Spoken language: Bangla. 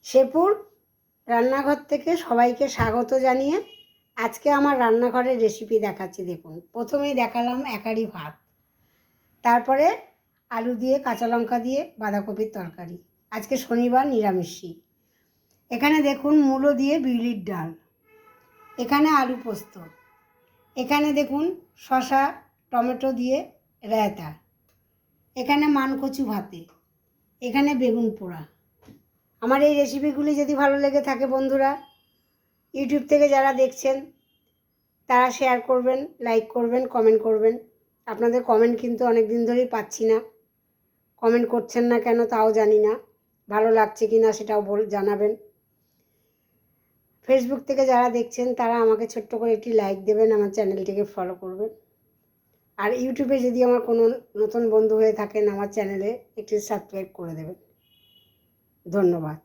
শেপুর রান্নাঘর থেকে সবাইকে স্বাগত জানিয়ে আজকে আমার রান্নাঘরের রেসিপি দেখাচ্ছি। দেখুন, প্রথমেই দেখালাম একারি ভাত, তারপরে আলু দিয়ে কাঁচা লঙ্কা দিয়ে বাঁধাকপির তরকারি। আজকে শনিবার, নিরামিষই। এখানে দেখুন মূলো দিয়ে বিউলির ডাল, এখানে আলু পোস্ত, এখানে দেখুন শসা টমেটো দিয়ে রায়তা, এখানে মানকচু ভাতে, এখানে বেগুন পোড়া। আমার এই রেসিপিগুলি যদি ভালো লেগে থাকে বন্ধুরা, ইউটিউব থেকে যারা দেখছেন তারা শেয়ার করবেন, লাইক করবেন, কমেন্ট করবেন। আপনাদের কমেন্ট কিন্তু অনেক দিন ধরেই পাচ্ছি না। কমেন্ট করছেন না কেন তাও জানি না, ভালো লাগছে কি না সেটাও জানাবেন। ফেসবুক থেকে যারা দেখছেন তারা আমাকে ছোট্ট করে একটি লাইক দেবেন, আমার চ্যানেলটিকে ফলো করবেন। আর ইউটিউবে যদি আমার কোনো নতুন বন্ধু হয়ে থাকেন আমার চ্যানেলে একটি সাবস্ক্রাইব করে দেবেন। ধন্যবাদ।